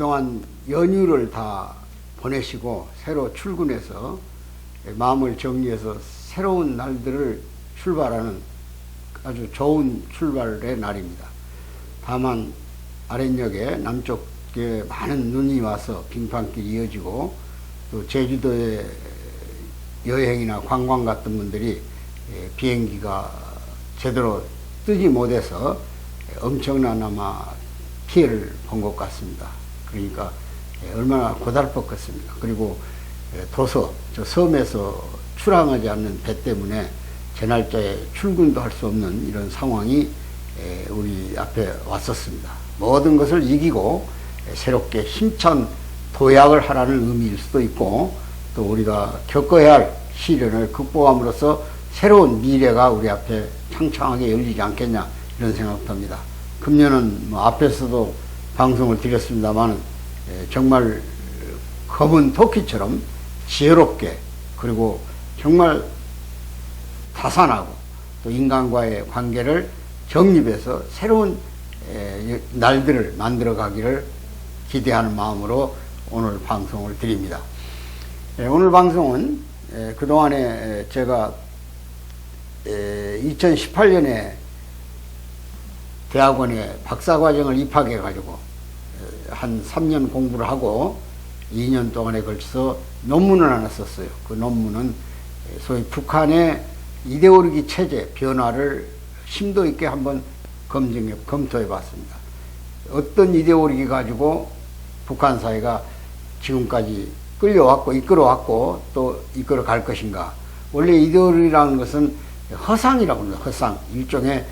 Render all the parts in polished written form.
그동안 연휴를 다 보내시고 새로 출근해서 마음을 정리해서 새로운 날들을 출발하는 아주 좋은 출발의 날입니다. 다만 아랫역에 남쪽에 많은 눈이 와서 빙판길이 이어지고 또 제주도에 여행이나 관광 갔던 분들이 비행기가 제대로 뜨지 못해서 엄청난 아마 피해를 본 것 같습니다. 그러니까 얼마나 고달팠겠습니까. 그리고 도서, 저 섬에서 출항하지 않는 배 때문에 제 날짜에 출근도 할 수 없는 이런 상황이 우리 앞에 왔었습니다. 모든 것을 이기고 새롭게 힘찬 도약을 하라는 의미일 수도 있고 또 우리가 겪어야 할 시련을 극복함으로써 새로운 미래가 우리 앞에 창창하게 열리지 않겠냐 이런 생각도 합니다. 금년은 뭐 앞에서도 방송을 드렸습니다만 정말 검은 토끼처럼 지혜롭게 그리고 정말 다산하고 또 인간과의 관계를 정립해서 새로운 날들을 만들어 가기를 기대하는 마음으로 오늘 방송을 드립니다. 오늘 방송은 그동안에 제가 2018년에 대학원에 박사과정을 입학해 가지고 한 3년 공부를 하고 2년 동안에 걸쳐서 논문을 하나 썼어요. 그 논문은 소위 북한의 이데올로기 체제 변화를 심도 있게 한번 검토해 봤습니다. 어떤 이데올로기 가지고 북한 사회가 지금까지 끌려왔고 이끌어왔고 또 이끌어 갈 것인가. 원래 이데올로기라는 것은 허상이라고 합니다. 허상. 일종의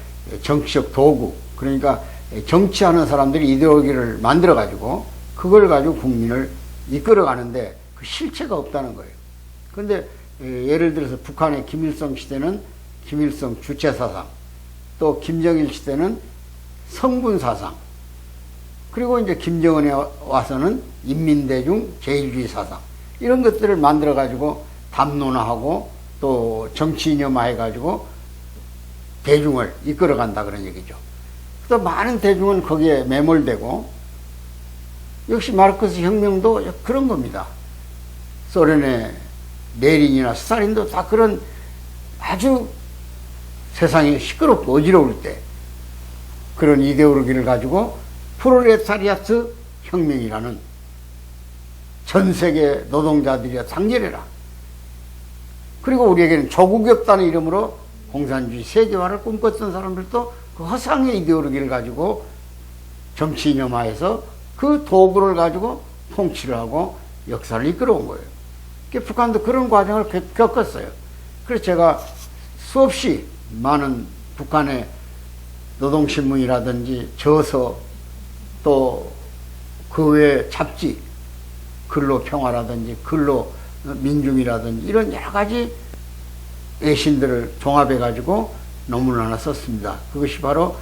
정치적 도구. 그러니까 정치하는 사람들이 이데올로기를 만들어 가지고 그걸 가지고 국민을 이끌어 가는데 그 실체가 없다는 거예요. 그런데 예를 들어서 북한의 김일성 시대는 김일성 주체사상, 또 김정일 시대는 성군사상, 그리고 이제 김정은에 와서는 인민대중 제일주의 사상, 이런 것들을 만들어 가지고 담론화하고 또 정치 이념화해 가지고 대중을 이끌어 간다 그런 얘기죠. 또 많은 대중은 거기에 매몰되고 역시 마르크스 혁명도 그런 겁니다. 소련의 레닌이나 스탈린도 다 그런 아주 세상이 시끄럽고 어지러울 때 그런 이데올로기를 가지고 프롤레타리아트 혁명이라는 전 세계 노동자들이 상절해라. 그리고 우리에게는 조국이 없다는 이름으로 공산주의 세계화를 꿈꿨던 사람들도 그 허상의 이데올로기를 가지고 정치 이념화해서 그 도구를 가지고 통치를 하고 역사를 이끌어온 거예요. 북한도 그런 과정을 겪었어요. 그래서 제가 수없이 많은 북한의 노동신문이라든지 저서 또 그 외 잡지, 근로평화라든지 근로민중이라든지 이런 여러 가지 외신들을 종합해 가지고 논문을 하나 썼습니다. 그것이 바로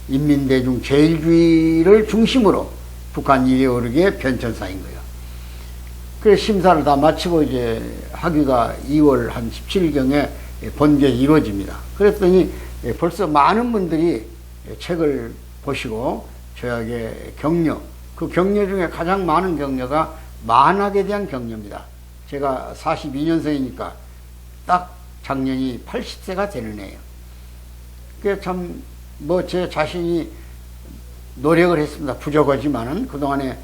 인민대중 제일주의를 중심으로 북한 이데올로기의 변천사인 거예요. 그래서 심사를 다 마치고 이제 학위가 2월 한 17일경에 번개가 이루어집니다. 그랬더니 벌써 많은 분들이 책을 보시고 저에게 격려, 그 격려 중에 가장 많은 격려가 만학에 대한 격려입니다. 제가 42년생이니까 딱 작년이 80세가 되는 해예요. 그게 참 뭐 제 자신이 노력을 했습니다. 부족하지만은 그동안에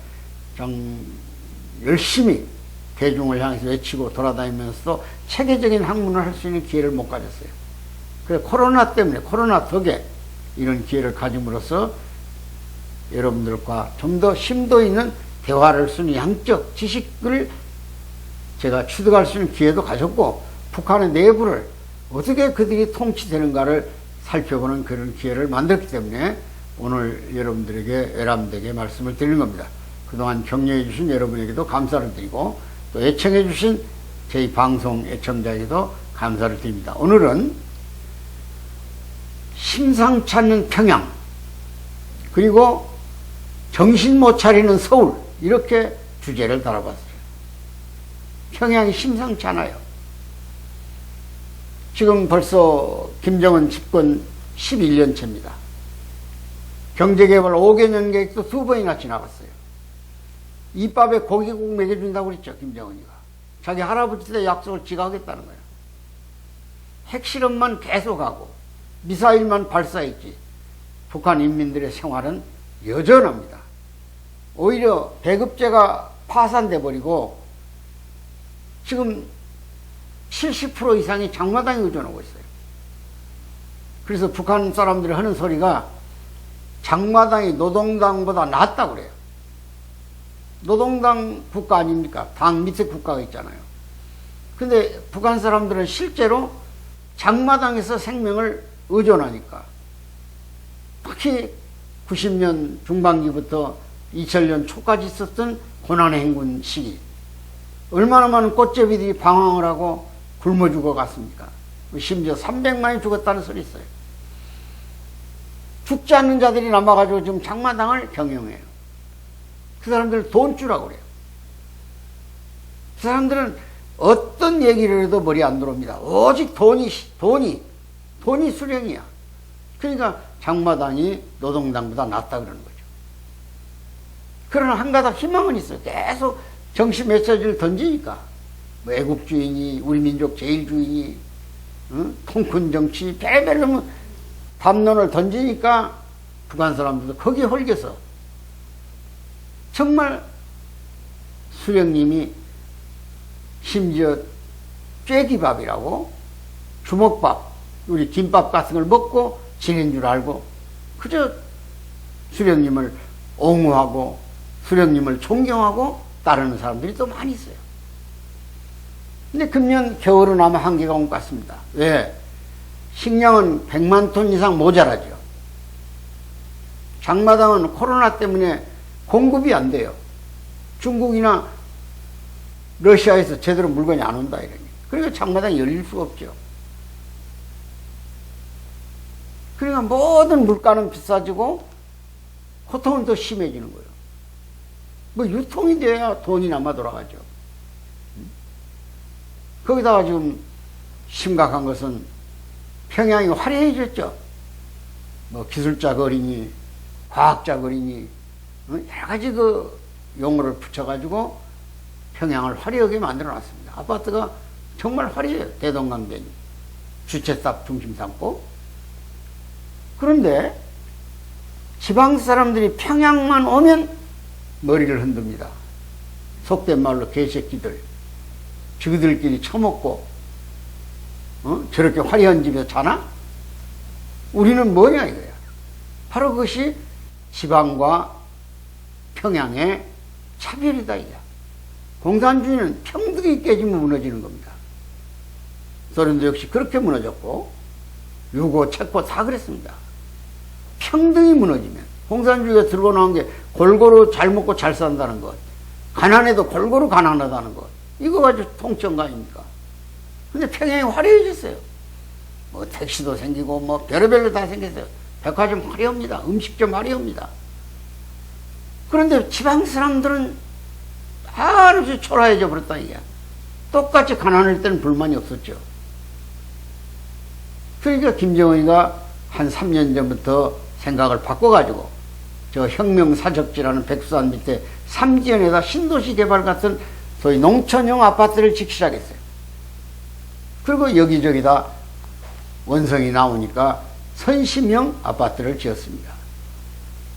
좀 열심히 대중을 향해서 외치고 돌아다니면서도 체계적인 학문을 할 수 있는 기회를 못 가졌어요. 그래서 코로나 때문에, 코로나 덕에 이런 기회를 가짐으로써 여러분들과 좀 더 심도 있는 대화를 할 수 있는 양적 지식을 제가 취득할 수 있는 기회도 가졌고 북한의 내부를 어떻게 그들이 통치되는가를 살펴보는 그런 기회를 만들었기 때문에 오늘 여러분들에게 여러분들에게 말씀을 드리는 겁니다. 그동안 격려해 주신 여러분에게도 감사를 드리고 또 애청해 주신 저희 방송 애청자에게도 감사를 드립니다. 오늘은 심상치 않는 평양 그리고 정신 못 차리는 서울 이렇게 주제를 달아봤어요. 평양이 심상치 않아요. 지금 벌써 김정은 집권 11년째입니다. 경제개발 5개년 계획도 2번이나 지나갔어요. 입밥에 고기 꼭 먹여준다고 그랬죠, 김정은이가. 자기 할아버지한테 약속을 지가 하겠다는 거예요. 핵실험만 계속하고 미사일만 발사했지 북한 인민들의 생활은 여전합니다. 오히려 배급제가 파산돼 버리고 지금 70% 이상이 장마당에 의존하고 있어요. 그래서 북한 사람들이 하는 소리가 장마당이 노동당보다 낫다고 그래요. 노동당 국가 아닙니까? 당 밑에 국가가 있잖아요. 근데 북한 사람들은 실제로 장마당에서 생명을 의존하니까, 특히 90년 중반기부터 2000년 초까지 있었던 고난의 행군 시기, 얼마나 많은 꽃제비들이 방황을 하고 굶어 죽어갔습니까? 심지어 300만이 죽었다는 소리 있어요. 죽지 않는 자들이 남아가지고 지금 장마당을 경영해요. 그 사람들 돈 주라고 그래요. 그 사람들은 어떤 얘기를 해도 머리 안 들어옵니다. 오직 돈이 수령이야. 그러니까 장마당이 노동당보다 낫다 그러는 거죠. 그러나 한 가닥 희망은 있어요. 계속 정치 메시지를 던지니까. 뭐 애국주의니, 우리 민족 제일주의니, 통큰 정치, 별별로 담론을 던지니까 북한 사람들도 거기에 홀겨서 정말 수령님이 심지어 쬐기밥이라고 주먹밥, 우리 김밥 같은 걸 먹고 지낸 줄 알고 그저 수령님을 옹호하고 수령님을 존경하고 따르는 사람들이 또 많이 있어요. 근데 금년 겨울은 아마 한계가 온 것 같습니다. 왜? 식량은 100만 톤 이상 모자라죠. 장마당은 코로나 때문에 공급이 안 돼요. 중국이나 러시아에서 제대로 물건이 안 온다 이러니. 그러니까 장마당이 열릴 수가 없죠. 그러니까 모든 물가는 비싸지고 고통은 더 심해지는 거예요. 뭐 유통이 돼야 돈이 남아 돌아가죠. 거기다가 지금 심각한 것은 평양이 화려해졌죠. 뭐 기술자 거리니 과학자 거리니 여러 가지 그 용어를 붙여가지고 평양을 화려하게 만들어 놨습니다. 아파트가 정말 화려해요. 대동강변이 주최탑 중심 삼고. 그런데 지방 사람들이 평양만 오면 머리를 흔듭니다. 속된 말로 개새끼들, 지그들끼리 처먹고 저렇게 화려한 집에서 자나? 우리는 뭐냐 이거야. 바로 그것이 지방과 평양의 차별이다 이거야. 공산주의는 평등이 깨지면 무너지는 겁니다. 소련도 역시 그렇게 무너졌고 유고, 체코 다 그랬습니다. 평등이 무너지면, 공산주의가 들고 나온 게 골고루 잘 먹고 잘 산다는 것, 가난해도 골고루 가난하다는 것, 이거 가지고 통치한 거 아닙니까? 근데 평양이 화려해졌어요. 뭐 택시도 생기고 뭐 별의별로 다 생겼어요. 백화점 화려합니다. 음식점 화려합니다. 그런데 지방 사람들은 한없이 초라해져 버렸다 이게. 똑같이 가난할 때는 불만이 없었죠. 그러니까 김정은이가 한 3년 전부터 생각을 바꿔가지고 저 혁명사적지라는 백두산 밑에 삼지연에다 신도시 개발 같은 소위 농촌형 아파트를 짓기 시작했어요. 그리고 여기저기다 원성이 나오니까 선심형 아파트를 지었습니다.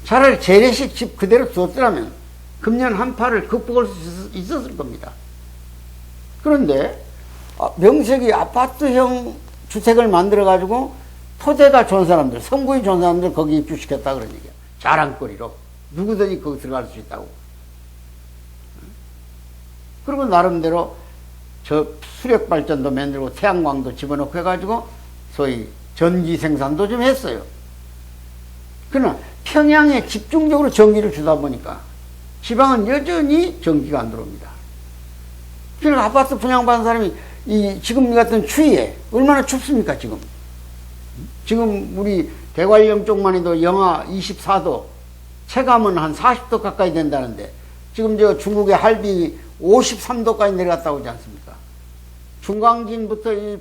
차라리 재래식 집 그대로 두었더라면 금년 한파를 극복할 수 있었을 겁니다. 그런데 명색이 아파트형 주택을 만들어가지고 토대가 좋은 사람들, 성분이 좋은 사람들 거기 입주시켰다 그런 얘기야. 자랑거리로. 누구든지 거기 들어갈 수 있다고. 그리고 나름대로 저 수력발전도 만들고 태양광도 집어넣고 해가지고 소위 전기 생산도 좀 했어요. 그러나 평양에 집중적으로 전기를 주다 보니까 지방은 여전히 전기가 안 들어옵니다. 그러니까 아파트 분양받은 사람이 지금 같은 추위에 얼마나 춥습니까 지금. 지금 우리 대관령 쪽만 해도 영하 24도, 체감은 한 40도 가까이 된다는데 지금 저 중국의 할비 53도까지 내려갔다고 하지 않습니까? 중광진부터 이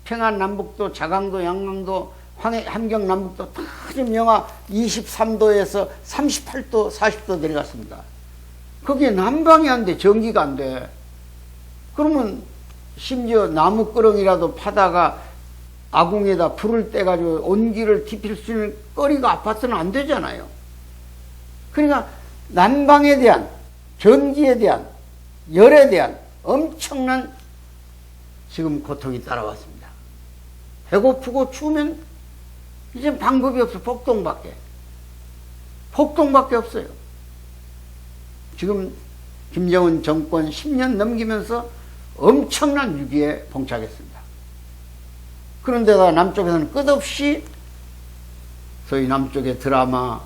평안 남북도, 자강도, 양강도, 함경 남북도 다 지금 영하 23도에서 38도, 40도 내려갔습니다. 거기에 난방이 안 돼. 전기가 안 돼. 그러면 심지어 나무끄렁이라도 파다가 아궁에다 불을 떼가지고 온기를 디필 수 있는 거리가 아파트는 안 되잖아요. 그러니까 난방에 대한, 전기에 대한, 열에 대한 엄청난 지금 고통이 따라왔습니다. 배고프고 추우면 이제 방법이 없어. 폭동밖에. 폭동밖에 없어요. 지금 김정은 정권 10년 넘기면서 엄청난 위기에 봉착했습니다. 그런데다 남쪽에서는 끝없이 소위 남쪽의 드라마,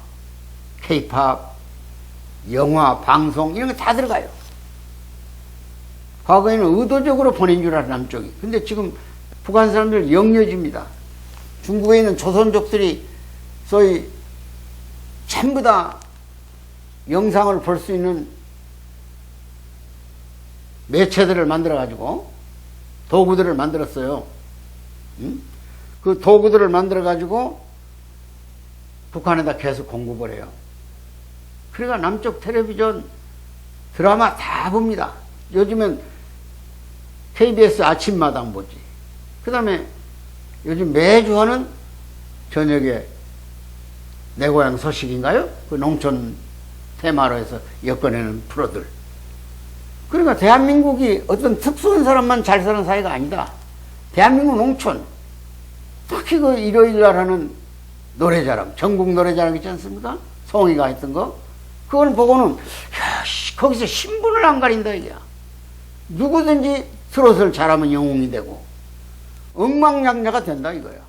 케이팝, 영화, 방송 이런 거 다 들어가요. 과거에는 의도적으로 보낸 줄 알아 남쪽이. 근데 지금 북한 사람들 영려집니다. 중국에 있는 조선족들이 소위 전부 다 영상을 볼 수 있는 매체들을 만들어가지고 도구들을 만들었어요. 그 도구들을 만들어가지고 북한에다 계속 공급을 해요. 그러니까 남쪽 텔레비전 드라마 다 봅니다. 요즘엔 KBS 아침마당 보지. 그 다음에 요즘 매주 하는 저녁에 내 고향 소식인가요? 그 농촌 테마로 해서 엮어내는 프로들. 그러니까 대한민국이 어떤 특수한 사람만 잘 사는 사회가 아니다. 대한민국 농촌, 특히 그 일요일날 하는 노래자랑, 전국 노래자랑 있지 않습니까? 송이가 했던 거. 그걸 보고는, 야, 거기서 신분을 안 가린다, 이게. 누구든지 트롯을 잘하면 영웅이 되고, 억망량자가 된다, 이거야.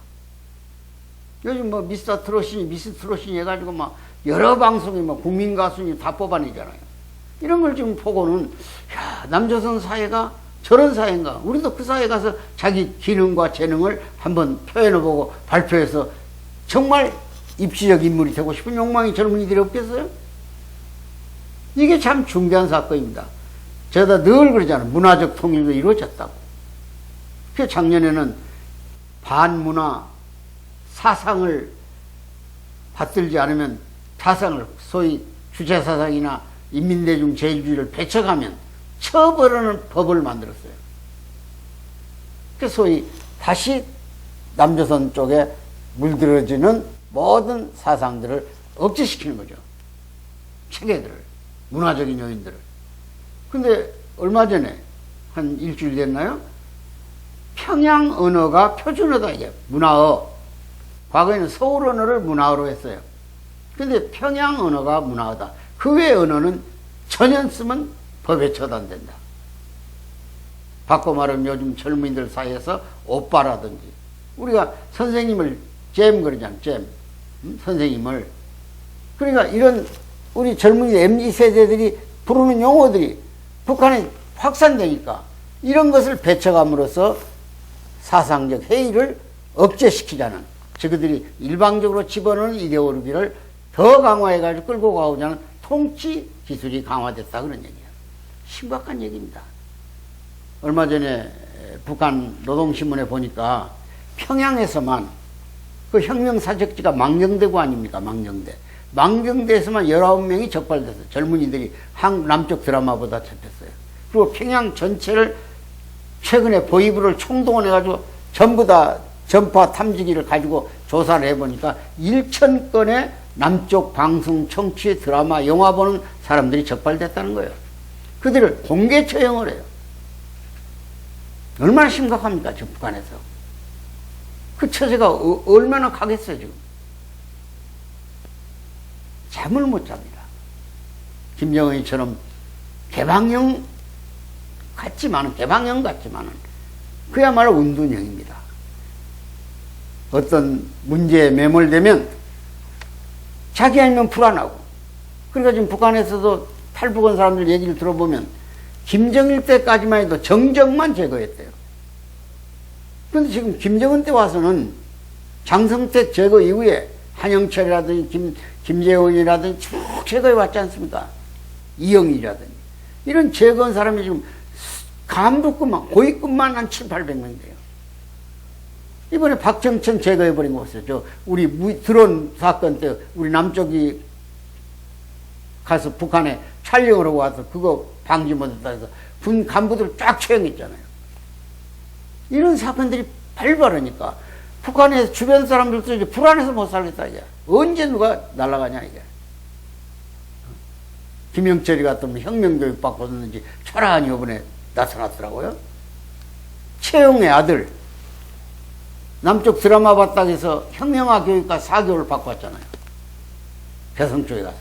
요즘 뭐 미스터 트롯이니, 미스 트롯이니 해가지고 막 여러 방송이 막 국민 가수니 다 뽑아내잖아요. 이런 걸 지금 보고는, 야, 남조선 사회가 저런 사회인가? 우리도 그 사회에 가서 자기 기능과 재능을 한번 표현해보고 발표해서 정말 입시적 인물이 되고 싶은 욕망이 젊은이들이 없겠어요? 이게 참 중대한 사건입니다. 제가 늘 그러잖아요. 문화적 통일도 이루어졌다고. 그 작년에는 반문화 사상을 받들지 않으면 사상을 소위 주체사상이나 인민대중 제일주의를 배척하면 처벌하는 법을 만들었어요. 그 소위 다시 남조선 쪽에 물들어지는 모든 사상들을 억제시키는 거죠. 체계들을, 문화적인 요인들을. 근데 얼마 전에 한 일주일 됐나요? 평양 언어가 표준어다, 이게. 문화어. 과거에는 서울 언어를 문화어로 했어요. 근데 평양 언어가 문화어다. 그 외 언어는 전혀 쓰면 법에 처단된다. 바꿔 말하면 요즘 젊은이들 사이에서 오빠라든지, 우리가 선생님을 잼 그러잖아요. 잼. 선생님을. 그러니까 이런 우리 젊은이 MZ 세대들이 부르는 용어들이 북한에 확산되니까 이런 것을 배척함으로써 사상적 해이를 억제시키자는, 저그들이 일방적으로 집어넣는 이데올로기를 더 강화해가지고 끌고 가고자 하는 통치 기술이 강화됐다, 그런 얘기예요. 심각한 얘기입니다. 얼마 전에 북한 노동신문에 보니까 평양에서만 그 혁명사적지가 망경대구 아닙니까? 망경대. 망경대에서만 19명이 적발돼서 젊은이들이 남쪽 드라마보다 잡혔어요. 그리고 평양 전체를 최근에 보이부를 총동원해가지고 전부 다 전파 탐지기를 가지고 조사를 해보니까 1,000건의 남쪽 방송, 청취, 드라마, 영화 보는 사람들이 적발됐다는 거예요. 그들을 공개 처형을 해요. 얼마나 심각합니까, 지금 북한에서. 그 처세가 얼마나 가겠어요, 지금. 잠을 못 잡니다. 김정은이처럼 개방형 같지만은, 그야말로 운둔형입니다. 어떤 문제에 매몰되면 자기 아니면 불안하고. 그러니까 지금 북한에서도 탈북한 사람들 얘기를 들어보면 김정일 때까지만 해도 정적만 제거했대요. 그런데 지금 김정은 때 와서는 장성택 제거 이후에 한영철이라든지 김재원이라든지 쭉 제거해 왔지 않습니까? 이영이라든지. 이런 제거한 사람이 지금 간부급만, 고위급만 한 700~800명 돼요. 이번에 박정천 제거해버린 거 보세요. 우리 드론 사건 때 우리 남쪽이 가서 북한에 촬영을 하고 와서 그거 방지 못했다 해서 군 간부들 쫙 처형했잖아요. 이런 사건들이 발발하니까 북한에서 주변 사람들도 이제 불안해서 못 살겠다 이제. 언제 누가 날아가냐 이게. 김영철이 같은 혁명교육 받고 있는지 초라한 이번에 나타났더라고요. 최영의 아들 남쪽 드라마 바닥에서 혁명화 교육과 4개월 받고 왔잖아요. 개성 쪽에 가서.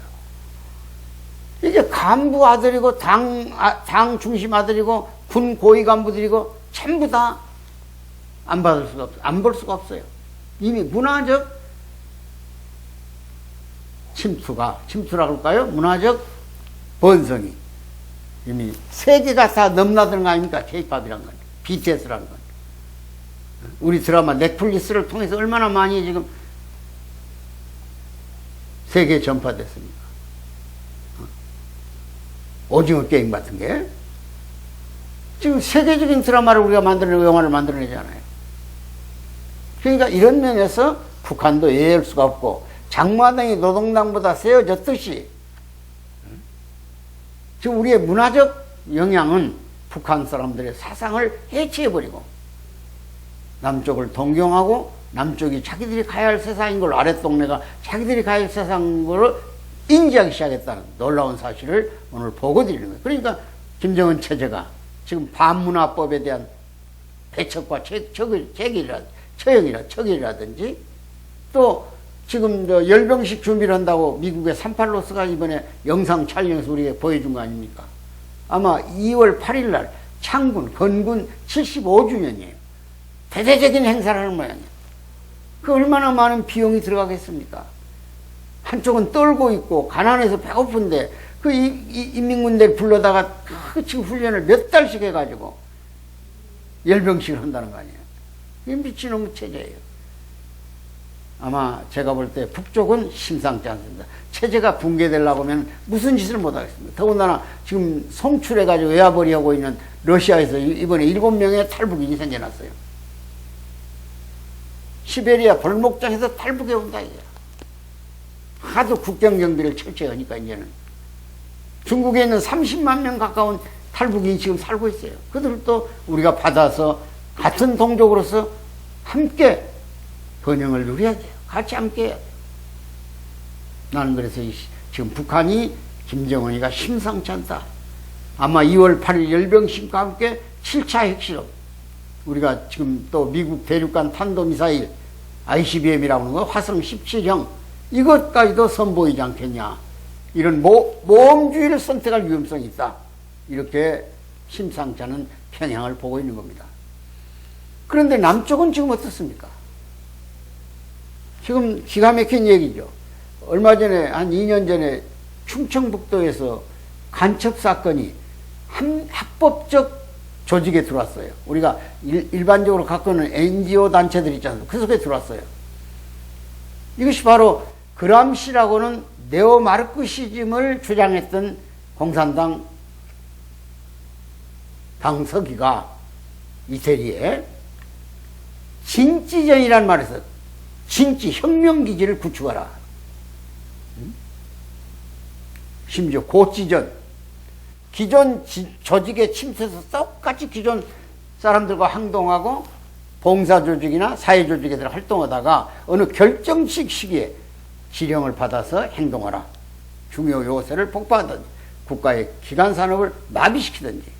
이게 간부 아들이고 당 중심 아들이고 군 고위 간부들이고 전부 다 안 받을 수가 없어요. 안 볼 수가 없어요. 이미 문화적 침투라고 할까요? 문화적 번성이 이미 세계가 다 넘나드는 거 아닙니까? K-팝이란 건, BTS라는 건. 우리 드라마 넷플릭스를 통해서 얼마나 많이 지금 세계에 전파됐습니까? 오징어 게임 같은 게 지금 세계적인 드라마를 우리가 만들어내고 영화를 만들어내잖아요. 그러니까 이런 면에서 북한도 예외일 수가 없고 장마당이 노동당보다 세워졌듯이 지금 우리의 문화적 영향은 북한 사람들의 사상을 해치해버리고 남쪽을 동경하고 남쪽이 자기들이 가야 할 세상인 걸 아랫동네가 자기들이 가야 할 세상인 걸 인지하기 시작했다는 놀라운 사실을 오늘 보고 드리는 거예요. 그러니까 김정은 체제가 지금 반문화법에 대한 배척과 처형이라든지 또 지금 열병식 준비를 한다고 미국의 38로스가 이번에 영상 촬영해서 우리에게 보여준 거 아닙니까? 아마 2월 8일 날 창군, 건군 75주년이에요. 대대적인 행사를 하는 모양이에요. 그 얼마나 많은 비용이 들어가겠습니까? 한쪽은 떨고 있고 가난해서 배고픈데 그 인민군대를 불러다가 지금 훈련을 몇 달씩 해가지고 열병식을 한다는 거 아니에요. 이게 미친놈의 체제예요. 아마 제가 볼 때 북쪽은 심상치 않습니다. 체제가 붕괴되려고 하면 무슨 짓을 못하겠습니다. 더군다나 지금 송출해가지고 외화벌이 하고 있는 러시아에서 이번에 7명의 탈북인이 생겨났어요. 시베리아 벌목장에서 탈북해 온다 이게. 하도 국경경비를 철저히 하니까 이제는 중국에 있는 30만 명 가까운 탈북인이 지금 살고 있어요. 그들도 우리가 받아서 같은 동족으로서 함께 번영을 누려야 돼요. 같이 함께 해야 돼요. 나는 그래서 지금 북한이 김정은이가 심상치 않다. 아마 2월 8일 열병식과 함께 7차 핵실험, 우리가 지금 또 미국 대륙간 탄도미사일 ICBM이라고 하는 거 화성 17형 이것까지도 선보이지 않겠냐. 이런 모험주의를 선택할 위험성이 있다. 이렇게 심상치 않은 편향을 보고 있는 겁니다. 그런데 남쪽은 지금 어떻습니까? 지금 기가 막힌 얘기죠. 얼마 전에 한 2년 전에 충청북도에서 간첩 사건이 합법적 조직에 들어왔어요. 우리가 일반적으로 갖고 있는 NGO 단체들 있잖아요. 그 속에 들어왔어요. 이것이 바로 그람시라고는 네오마르크시즘을 주장했던 공산당 당서기가 이태리에 진지전이라는 말을 써요. 진지 혁명기지를 구축하라. 심지어 고지전, 기존 조직에 침투해서 똑같이 기존 사람들과 행동하고 봉사조직이나 사회조직에 들어 활동하다가 어느 결정식 시기에 지령을 받아서 행동하라. 중요 요새를 폭파하든지 국가의 기간산업을 마비시키든지.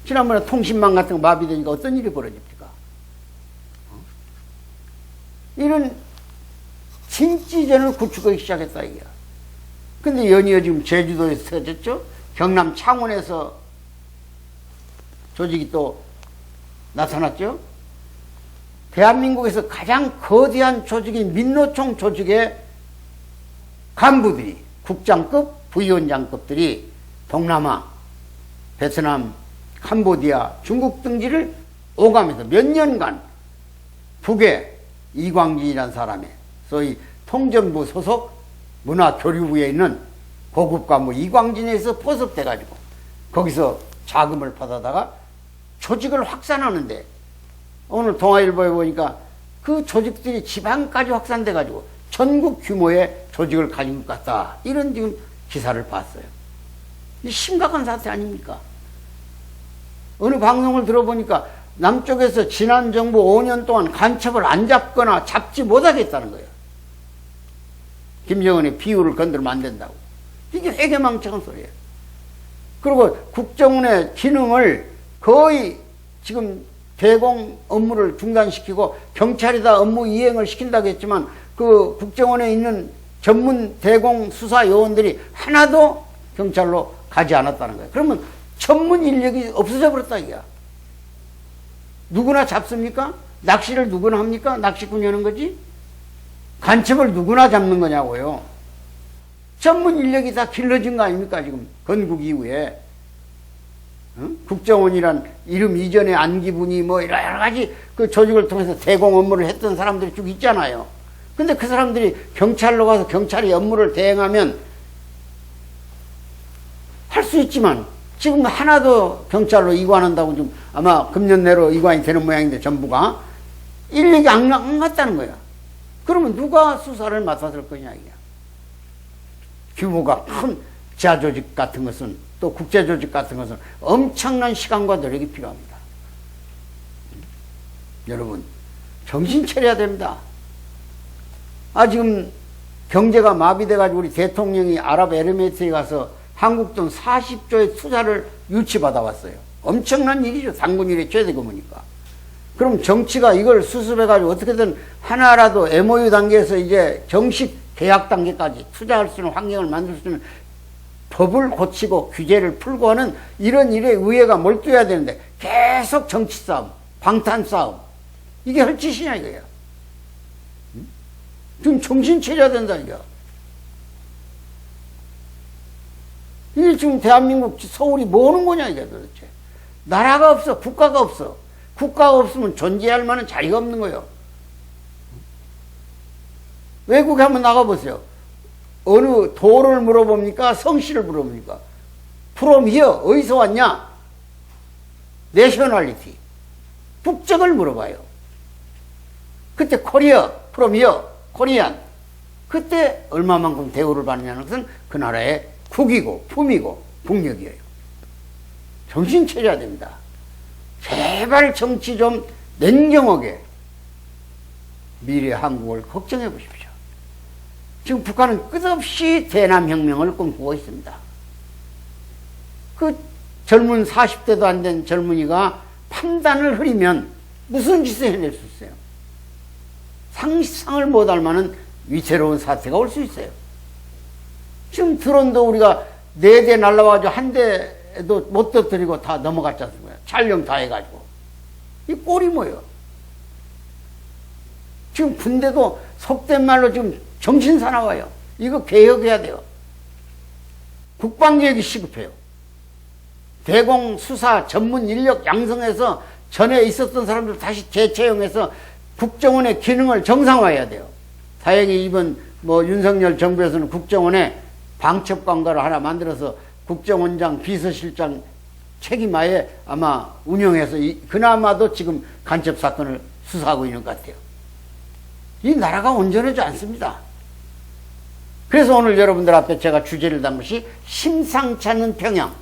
지난번에 통신망 같은 거 마비되니까 어떤 일이 벌어집니까? 이런 진지전을 구축하기 시작했다 이게야. 근데 연이어 지금 제주도에서 터졌죠? 경남 창원에서 조직이 또 나타났죠? 대한민국에서 가장 거대한 조직인 민노총 조직의 간부들이, 국장급, 부위원장급들이 동남아, 베트남, 캄보디아, 중국 등지를 오가면서 몇 년간 북에 이광진이라는 사람의 소위 통전부 소속 문화교류부에 있는 고급 간부 이광진에서 포섭돼가지고 거기서 자금을 받아다가 조직을 확산하는데 오늘 동아일보에 보니까 그 조직들이 지방까지 확산돼가지고 전국 규모의 조직을 가진 것 같다. 이런 지금 기사를 봤어요. 이 심각한 사태 아닙니까? 어느 방송을 들어보니까 남쪽에서 지난 정부 5년 동안 간첩을 안 잡거나 잡지 못하겠다는 거예요. 김정은의 비유를 건드리면 안 된다고. 이게 회개망청한 소리예요. 그리고 국정원의 기능을 거의 지금 대공 업무를 중단시키고 경찰에다 업무 이행을 시킨다고 했지만 그 국정원에 있는 전문 대공 수사 요원들이 하나도 경찰로 가지 않았다는 거예요. 그러면 전문 인력이 없어져 버렸다 이거야. 누구나 잡습니까? 낚시를 누구나 합니까? 낚시꾼이 하는 거지? 간첩을 누구나 잡는 거냐고요. 전문 인력이 다 길러진 거 아닙니까? 지금 건국 이후에. 응? 국정원이란 이름 이전에 안기분이 뭐 여러 가지 그 조직을 통해서 대공 업무를 했던 사람들이 쭉 있잖아요. 근데 그 사람들이 경찰로 가서 경찰이 업무를 대행하면 할 수 있지만 지금 하나도 경찰로 이관한다고 좀 아마 금년 내로 이관이 되는 모양인데 전부가 인력이 안 갔다는 거야. 그러면 누가 수사를 맡았을 거냐 이게. 규모가 큰 지하조직 같은 것은 또 국제조직 같은 것은 엄청난 시간과 노력이 필요합니다. 여러분 정신 차려야 됩니다. 지금 경제가 마비돼가지고 우리 대통령이 아랍에미레이트에 가서 한국 돈 40조의 투자를 유치받아 왔어요. 엄청난 일이죠. 당군일의 최대 규모니까. 그럼 정치가 이걸 수습해가지고 어떻게든 하나라도 MOU 단계에서 이제 정식 계약 단계까지 투자할 수 있는 환경을 만들 수 있는 법을 고치고 규제를 풀고 하는 이런 일에 의회가 몰두해야 되는데 계속 정치 싸움, 방탄 싸움. 이게 할 짓이냐 이거야. 지금 정신 차려야 된다 이거야. 이게 지금 대한민국 서울이 뭐 하는 거냐 이게 도대체. 나라가 없어. 국가가 없어. 국가가 없으면 존재할 만한 자리가 없는 거예요. 외국에 한번 나가보세요. 어느 도를 물어봅니까? 성씨를 물어봅니까? From here. 어디서 왔냐? 내셔널리티. 국적을 물어봐요. 그때 코리아, from here, 코리안. 그때 얼마만큼 대우를 받느냐는 것은 그 나라의 국이고 품이고 국력이에요. 정신 차려야 됩니다. 제발 정치 좀 냉정하게 미래 한국을 걱정해 보십시오. 지금 북한은 끝없이 대남혁명을 꿈꾸고 있습니다. 그 젊은 40대도 안 된 젊은이가 판단을 흐리면 무슨 짓을 해낼 수 있어요? 상상을 못할 만한 위태로운 사태가 올 수 있어요. 지금 드론도 우리가 4대 날라와가지고 한 대도 못 터뜨리고 다 넘어갔지 않습니까? 촬영 다 해가지고. 이 꼴이 뭐예요? 지금 군대도 속된 말로 지금 정신사나워요. 이거 개혁해야 돼요. 국방개혁이 시급해요. 대공 수사 전문 인력 양성해서 전에 있었던 사람들 다시 재채용해서 국정원의 기능을 정상화해야 돼요. 다행히 이번 윤석열 정부에서는 국정원에 방첩관과를 하나 만들어서 국정원장 비서실장 책임하에 아마 운영해서 그나마도 지금 간첩 사건을 수사하고 있는 것 같아요. 이 나라가 온전하지 않습니다. 그래서 오늘 여러분들 앞에 제가 주제를 담은 것이 심상치 않는 평양,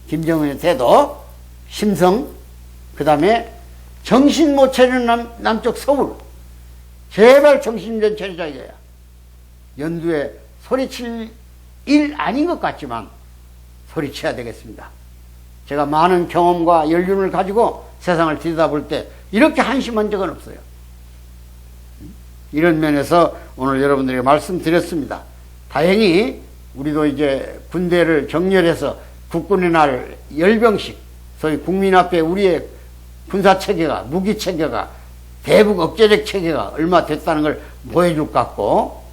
김정은의 태도, 심성, 그 다음에 정신 못 차리는 남쪽 서울. 제발 정신 좀 차리자 이거야. 연두에 소리칠 일 아닌 것 같지만 소리쳐야 되겠습니다. 제가 많은 경험과 연륜을 가지고 세상을 들여다볼 때 이렇게 한심한 적은 없어요. 이런 면에서 오늘 여러분들에게 말씀드렸습니다. 다행히 우리도 이제 군대를 정렬해서 국군의 날 열병식, 소위 국민 앞에 우리의 군사체계가, 무기체계가, 대북 억제적 체계가 얼마 됐다는 걸 보여줄 것 같고,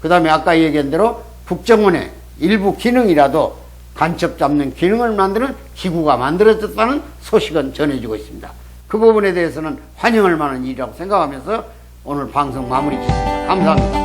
그 다음에 아까 얘기한 대로 국정원의 일부 기능이라도 간첩 잡는 기능을 만드는 기구가 만들어졌다는 소식은 전해지고 있습니다. 그 부분에 대해서는 환영할 만한 일이라고 생각하면서 오늘 방송 마무리 짓습니다. 감사합니다.